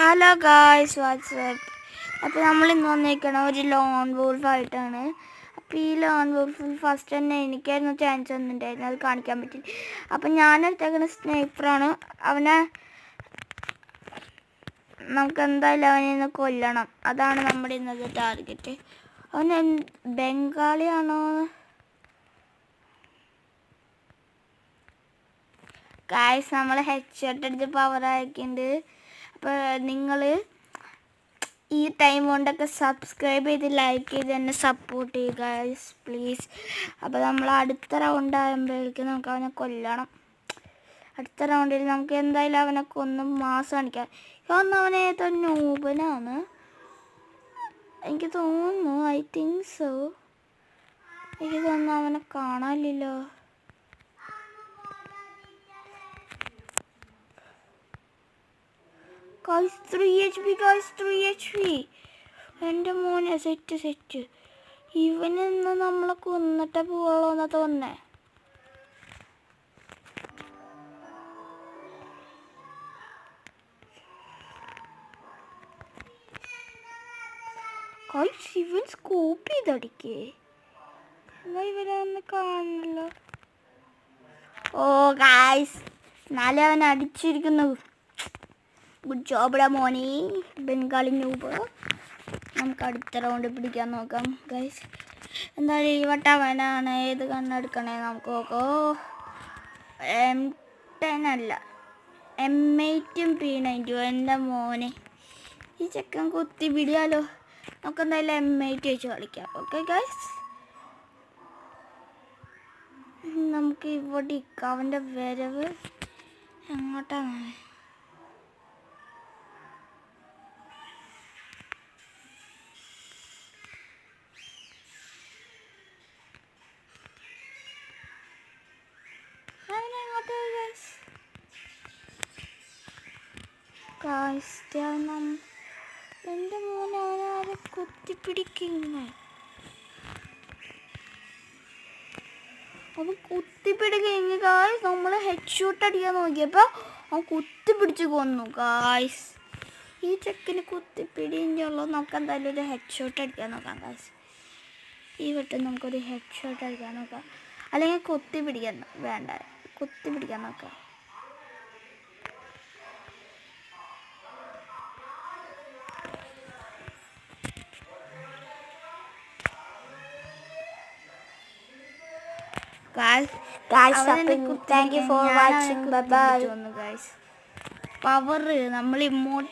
Hello guys WhatsApp. അപ്പോൾ നമ്മളിന്ന് വന്നിരിക്കണം ഒരു ലോൺ വോൾഫായിട്ടാണ്. അപ്പോൾ ഈ ലോൺ വോൾഫിൽ ഫസ്റ്റ് തന്നെ എനിക്കായിരുന്നു ചാൻസ് വന്നിട്ടുണ്ടായിരുന്നു, അത് കാണിക്കാൻ പറ്റില്ല. അപ്പം ഞാനെടുത്തേക്കുന്ന സ്നൈപ്പറാണ്. അവനെ നമുക്ക് എന്തായാലും അവനെ ഇന്ന് കൊല്ലണം. അതാണ് നമ്മുടെ ഇന്നത്തെ ടാർഗറ്റ്. അവൻ ബംഗാളിയാണോ? ഗായ്സ് നമ്മൾ ഹെഡ്ഷോട്ട് അടിച്ച് പവർ ആക്കിയിട്ടുണ്ട്. അപ്പോൾ നിങ്ങൾ ഈ ടൈം കൊണ്ടൊക്കെ സബ്സ്ക്രൈബ് ചെയ്ത് ലൈക്ക് ചെയ്ത് എന്നെ സപ്പോർട്ട് ചെയ്യുക ഗായ്സ് പ്ലീസ്. അപ്പോൾ നമ്മൾ അടുത്ത റൗണ്ട് ആകുമ്പോഴേക്കും നമുക്ക് അവനെ കൊല്ലണം. അടുത്ത റൗണ്ടിൽ നമുക്ക് എന്തായാലും അവനെ കൊന്ന് മാസം കാണിക്കാം. ഇതൊന്നും അവനെ ഏതോ നൂബനാണ് എനിക്ക് തോന്നുന്നു. I think so. എനിക്ക് തോന്നുന്നു അവനെ കാണാനില്ലല്ലോ. Guys, 3 HP guys, 3 HP. എൻ്റെ മോനെ സെറ്റ്. ഇവനിന്ന് നമ്മളെ കൊന്നിട്ടേ പോവുള്ളൂ എന്നാ തോന്നേ. ഗായ്സ് ഇവൻ സ്കോപ്പ് ചെയ്തടിക്കേ. എന്നാ ഇവനെ ഒന്ന് കാണണല്ലോ. ഓ ഗായ്സ് നാളെ അവൻ അടിച്ചിരിക്കുന്നു. ഗുഡ് ജോബിടാ മോനി ബംഗാളി നൂബ്. നമുക്ക് അടുത്ത റൗണ്ട് പിടിക്കാൻ നോക്കാം ഗൈസ്. എന്തായാലും ഈ വട്ടം അവനാണ്. ഏത് കണ്ണെടുക്കണേ നമുക്ക് നോക്കോ. M10 അല്ല, M8 P90. എൻ്റെ മോനെ ഈ ചെക്കൻ കുത്തി പിടിയാലോ. നമുക്ക് എന്തായാലും M8 വെച്ച് കളിക്കാം. ഓക്കെ ഗൈസ്, നമുക്ക് ഇവിടെ അവൻ്റെ വരവ് എങ്ങോട്ടാണ്? എൻ്റെ മോനെ അവനാരെ കുത്തിപ്പിടിക്കുന്ന. അവൻ കുത്തിപ്പിടിക്കുക ഗായ്സ്. നമ്മൾ ഹെഡ് ഷൂട്ട് അടിക്കാൻ നോക്കിയപ്പോൾ അവൻ കുത്തിപ്പിടിച്ച് കൊന്നു ഗായ്സ്. ഈ ചെക്കിന് കുത്തിപ്പിടിൻ്റെ ഉള്ളൂ. നമുക്ക് എന്തായാലും ഒരു ഹെഡ് ഷോട്ട് അടിക്കാൻ നോക്കാം ഗായ്സ്. ഈ വട്ടം നമുക്കൊരു ഹെഡ് ഷോട്ട് അടിക്കാൻ നോക്കാം. അല്ലെങ്കിൽ കുത്തിപ്പിടിക്കാൻ വേണ്ട, കുത്തിപ്പിടിക്കാൻ നോക്കാം. Thank you for watching. Bye bye. Power നമ്മൾ ഇമോട്ട്